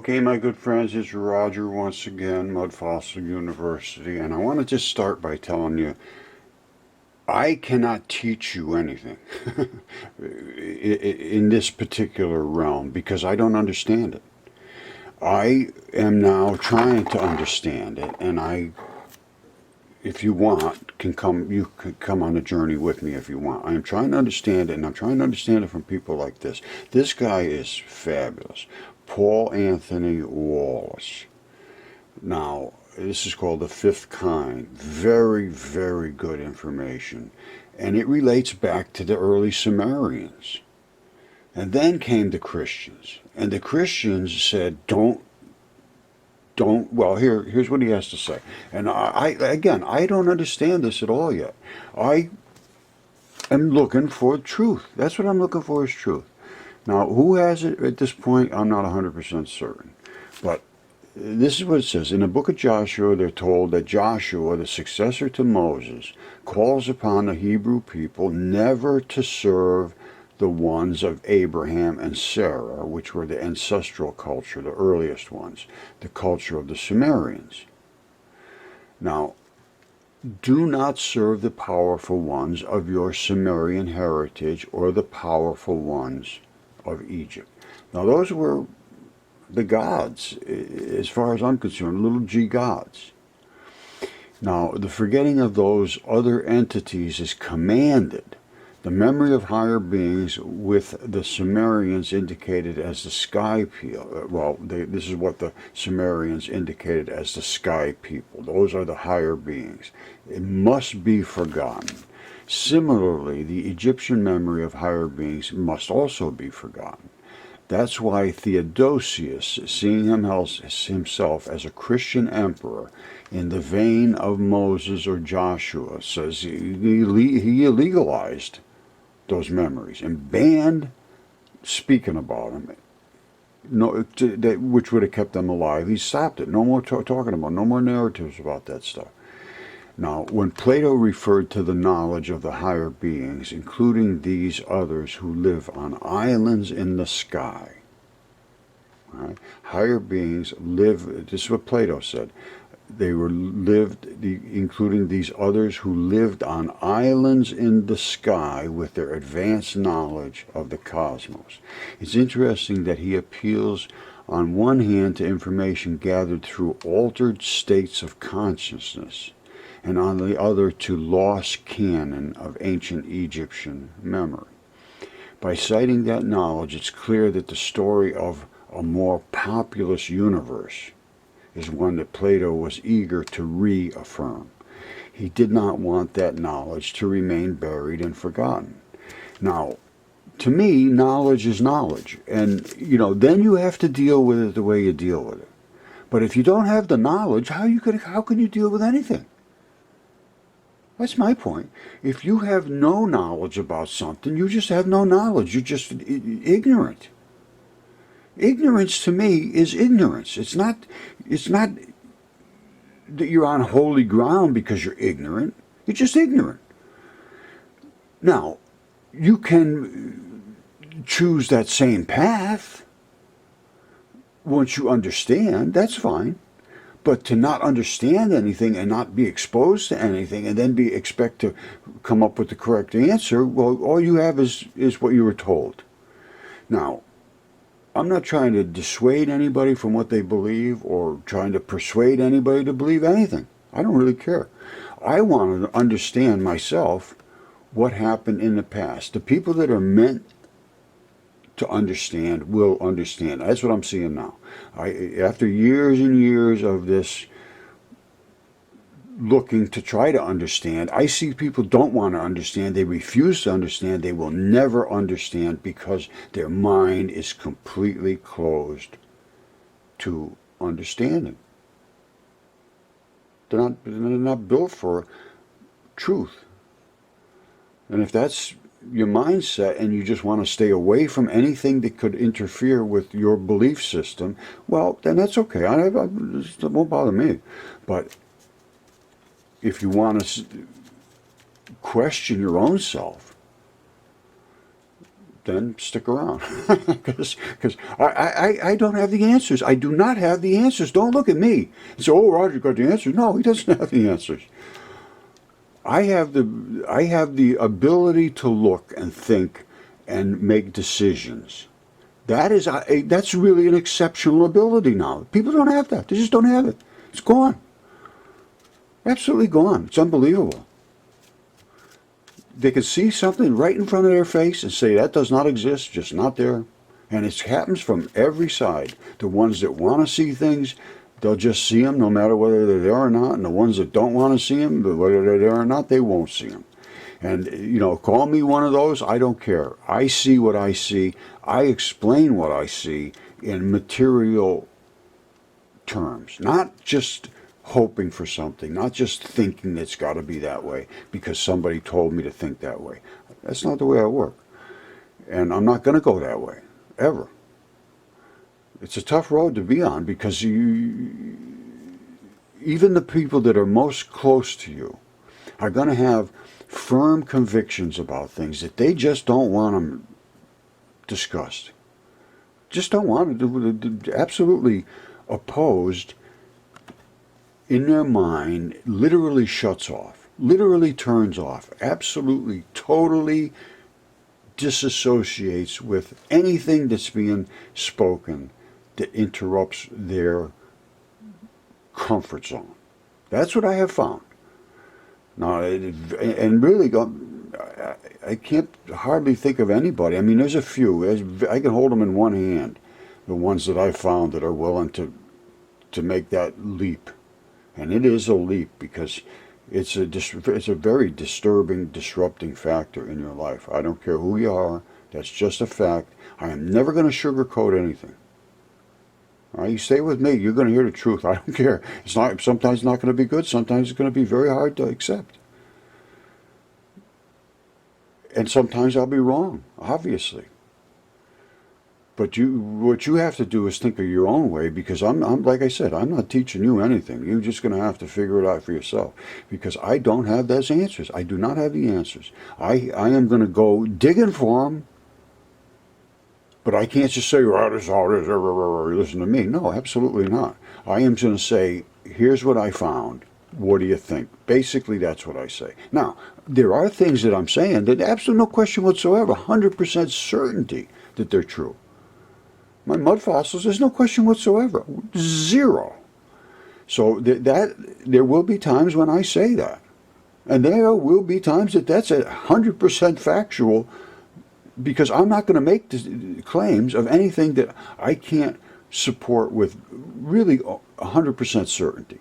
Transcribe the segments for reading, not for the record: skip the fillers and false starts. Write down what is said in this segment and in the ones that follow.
Okay, my good friends, it's Roger once again, Mudfossil University, and I want to just start by telling you I cannot teach you anything in this particular realm because I don't understand it. I am now trying to understand it, and if you want, you can come on a journey with me if you want. I am trying to understand it, and I'm trying to understand it from people like this. This guy is fabulous. Paul Anthony Wallace. Now, this is called the fifth kind. Very, very good information. And it relates back to the early Sumerians. And then came the Christians. And the Christians said, well, here's what he has to say. And I don't understand this at all yet. I am looking for truth. That's what I'm looking for, is truth. Now, who has it at this point? I'm not 100% certain. But this is what it says. In the book of Joshua, they're told that Joshua, the successor to Moses, calls upon the Hebrew people never to serve the ones of Abraham and Sarah, which were the ancestral culture, the earliest ones, the culture of the Sumerians. Now, do not serve the powerful ones of your Sumerian heritage or the powerful ones of Egypt. Now, those were the gods, as far as I'm concerned, little g gods. Now, the forgetting of those other entities is commanded. The memory of higher beings with the Sumerians indicated as the sky people. Well, this is what the Sumerians indicated as the sky people. Those are the higher beings. It must be forgotten. Similarly, the Egyptian memory of higher beings must also be forgotten. That's why Theodosius, seeing himself as a Christian emperor in the vein of Moses or Joshua, says he legalized those memories and banned speaking about them, which would have kept them alive. He stopped it. No more talking about, no more narratives about that stuff. Now, when Plato referred to the knowledge of the higher beings, including these others who live on islands in the sky, right? Higher beings live, this is what Plato said, including these others who lived on islands in the sky with their advanced knowledge of the cosmos. It's interesting that he appeals on one hand to information gathered through altered states of consciousness, and on the other to lost canon of ancient Egyptian memory. By citing that knowledge, it's clear that the story of a more populous universe is one that Plato was eager to reaffirm. He did not want that knowledge to remain buried and forgotten. Now, to me, knowledge is knowledge, and then you have to deal with it the way you deal with it. But if you don't have the knowledge, how can you deal with anything? That's my point. If you have no knowledge about something, you just have no knowledge. You're just ignorant. Ignorance to me is ignorance. It's not that you're on holy ground because you're ignorant. You're just ignorant. Now, you can choose that same path once you understand. That's fine. But to not understand anything and not be exposed to anything and then expect to come up with the correct answer, well, all you have is what you were told. Now, I'm not trying to dissuade anybody from what they believe or trying to persuade anybody to believe anything. I don't really care. I want to understand myself what happened in the past. The people that are meant to understand will understand. That's what I'm seeing now. After years and years of this looking to try to understand, I see people don't want to understand. They refuse to understand. They will never understand because their mind is completely closed to understanding. They're not built for truth. And if that's your mindset and you just want to stay away from anything that could interfere with your belief system, well, then that's okay. It won't bother me. But if you want to question your own self, then stick around. Because I don't have the answers. I do not have the answers. Don't look at me and say, oh, Roger got the answers. No, he doesn't have the answers. I have the ability to look and think and make decisions. That's really an exceptional ability now. People don't have that. They just don't have it. It's gone. Absolutely gone. It's unbelievable. They can see something right in front of their face and say that does not exist, just not there. And it happens from every side. The ones that want to see things, they'll just see them no matter whether they're there or not. And the ones that don't want to see them, whether they're there or not, they won't see them. And, call me one of those, I don't care. I see what I see. I explain what I see in material terms, not just hoping for something, not just thinking it's got to be that way because somebody told me to think that way. That's not the way I work. And I'm not going to go that way, ever. It's a tough road to be on because even the people that are most close to you are going to have firm convictions about things that they just don't want them discussed. Just don't want it. Absolutely opposed in their mind, literally shuts off, literally turns off, absolutely, totally disassociates with anything that's being spoken that interrupts their comfort zone. That's what I have found. Now, and really, I can't hardly think of anybody. I mean, there's a few. I can hold them in one hand, the ones that I found that are willing to make that leap. And it is a leap because it's a very disturbing, disrupting factor in your life. I don't care who you are. That's just a fact. I am never going to sugarcoat anything. All right, you stay with me. You're going to hear the truth. I don't care. Sometimes it's not going to be good. Sometimes it's going to be very hard to accept. And sometimes I'll be wrong, obviously. But what you have to do is think of your own way, because I'm like I said, I'm not teaching you anything. You're just going to have to figure it out for yourself, because I don't have those answers. I do not have the answers. I am going to go digging for them, but I can't just say, oh, this is how it is, listen to me. No, absolutely not. I am going to say, here's what I found. What do you think? Basically, that's what I say. Now, there are things that I'm saying that absolutely no question whatsoever, 100% certainty that they're true. My mud fossils, there's no question whatsoever. Zero. So there will be times when I say that. And there will be times that's 100% factual, because I'm not going to make claims of anything that I can't support with really 100% certainty.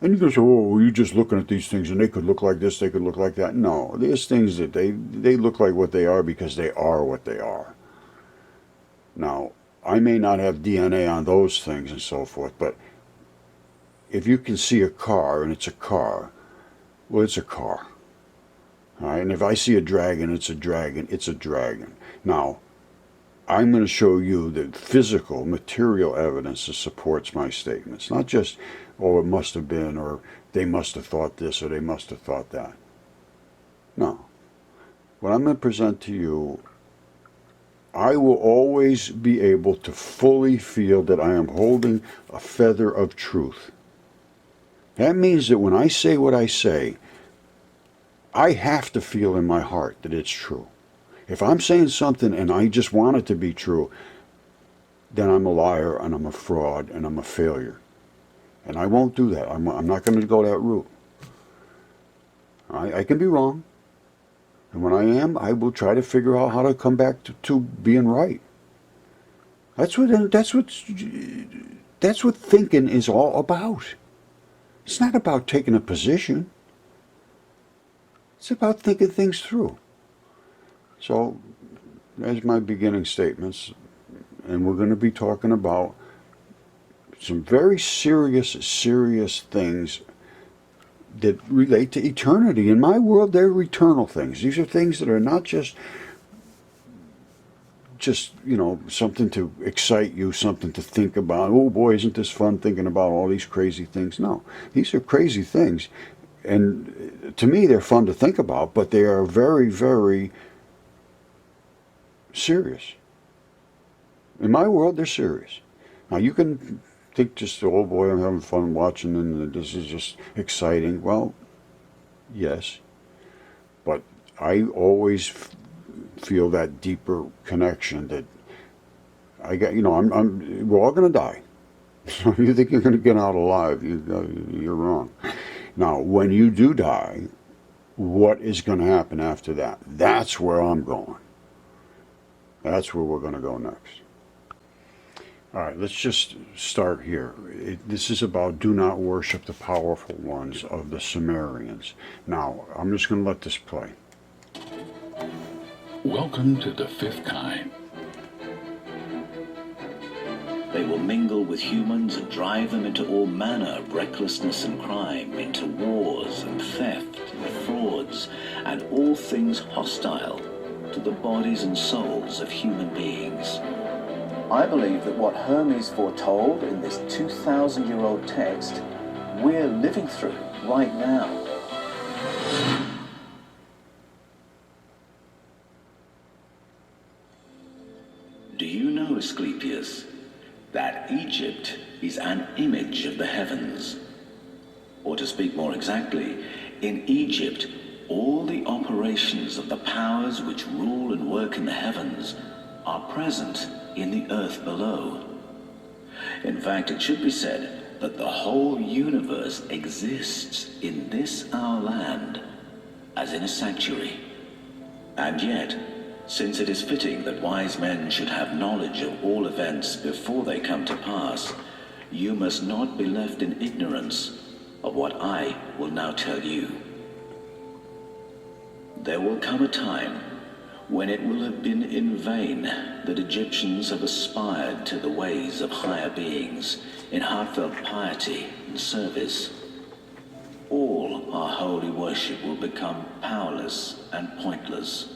And you can say, oh, you're just looking at these things and they could look like this, they could look like that. No, there's things that they look like what they are because they are what they are. Now, I may not have DNA on those things and so forth, but if you can see a car and it's a car, well, it's a car. All right? And if I see a dragon, it's a dragon. It's a dragon. Now, I'm going to show you the physical, material evidence that supports my statements. Not just, oh, it must have been, or they must have thought this, or they must have thought that. No. What I'm going to present to you, I will always be able to fully feel that I am holding a feather of truth. That means that when I say what I say, I have to feel in my heart that it's true. If I'm saying something and I just want it to be true, then I'm a liar and I'm a fraud and I'm a failure. And I won't do that. I'm not going to go that route. I can be wrong. And when I am, I will try to figure out how to come back to being right. That's what thinking is all about. It's not about taking a position. It's about thinking things through. So, there's my beginning statements. And we're going to be talking about some very serious things that relate to eternity. In my world, they're eternal things. These are things that are not just something to excite you, something to think about. Oh boy, isn't this fun thinking about all these crazy things? No, these are crazy things. And to me, they're fun to think about, but they are very, very serious. In my world, they're serious. Now you can think just, oh boy, I'm having fun watching and this is just exciting. Well, yes, but I always feel that deeper connection that I got. We're all going to die. So if you think you're going to get out alive, you're wrong. Now, when you do die, what is going to happen after that? That's where I'm going. That's where we're going to go next. All right, let's just start here. This is about do not worship the powerful ones of the Sumerians. Now, I'm just going to let this play. Welcome to the fifth kind. They will mingle with humans and drive them into all manner of recklessness and crime, into wars and theft and frauds, and all things hostile to the bodies and souls of human beings. I believe that what Hermes foretold in this 2,000-year-old text, we're living through right now. Do you know, Asclepius, that Egypt is an image of the heavens? Or to speak more exactly, in Egypt, all the operations of the powers which rule and work in the heavens are present in the earth below. In fact, it should be said that the whole universe exists in this our land, as in a sanctuary. And yet, since it is fitting that wise men should have knowledge of all events before they come to pass, you must not be left in ignorance of what I will now tell you. There will come a time when it will have been in vain that Egyptians have aspired to the ways of higher beings in heartfelt piety and service. All our holy worship will become powerless and pointless.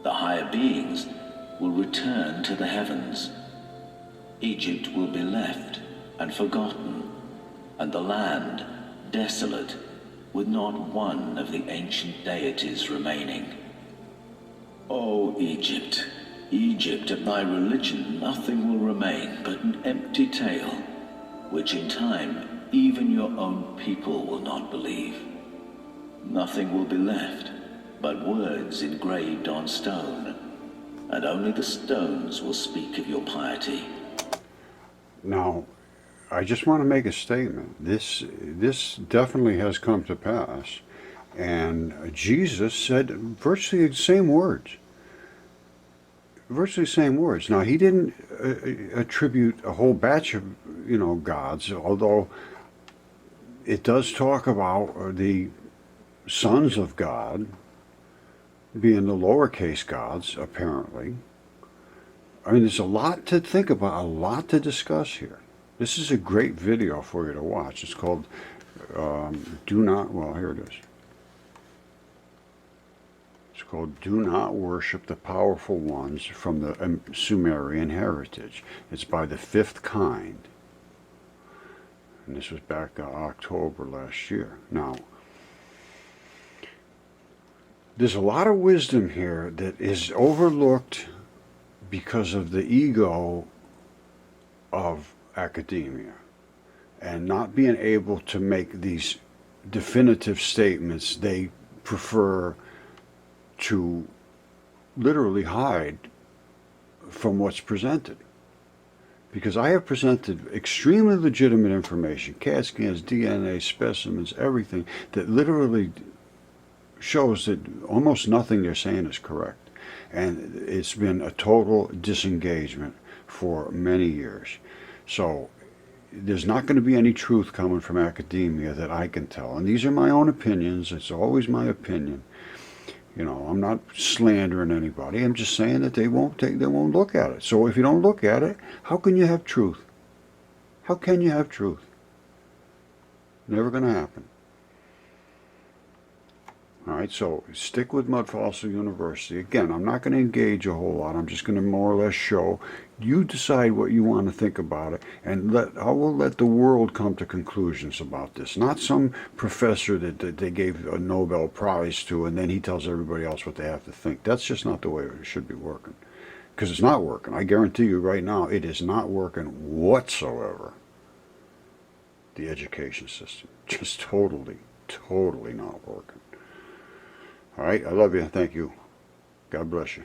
The higher beings will return to the heavens. Egypt will be left and forgotten, and the land desolate, with not one of the ancient deities remaining. O Egypt, Egypt, of thy religion nothing will remain but an empty tale, which in time even your own people will not believe. Nothing will be left but words engraved on stone, and only the stones will speak of your piety. Now, I just want to make a statement. This definitely has come to pass, and Jesus said virtually the same words. Virtually the same words. Now, he didn't attribute a whole batch of gods, although it does talk about the sons of God being the lowercase gods, apparently. I mean, there's a lot to think about, a lot to discuss here. This is a great video for you to watch. It's called Do Not, well, here it is. It's called Do Not Worship the Powerful Ones from the Sumerian Heritage. It's by the Fifth Kind. And this was back October last year. Now, there's a lot of wisdom here that is overlooked because of the ego of academia and not being able to make these definitive statements. They prefer to literally hide from what's presented. Because I have presented extremely legitimate information, CAT scans, DNA, specimens, everything that literally shows that almost nothing they're saying is correct. And it's been a total disengagement for many years. So there's not going to be any truth coming from academia that I can tell. And these are my own opinions. It's always my opinion. I'm not slandering anybody. I'm just saying that they won't look at it. So if you don't look at it, how can you have truth? How can you have truth? Never going to happen. All right, so stick with Mudfossil University. Again, I'm not going to engage a whole lot. I'm just going to more or less show. You decide what you want to think about it, and I will let the world come to conclusions about this. Not some professor that they gave a Nobel Prize to, and then he tells everybody else what they have to think. That's just not the way it should be working. Because it's not working. I guarantee you right now, it is not working whatsoever. The education system. Just totally, totally not working. All right, I love you. Thank you. God bless you.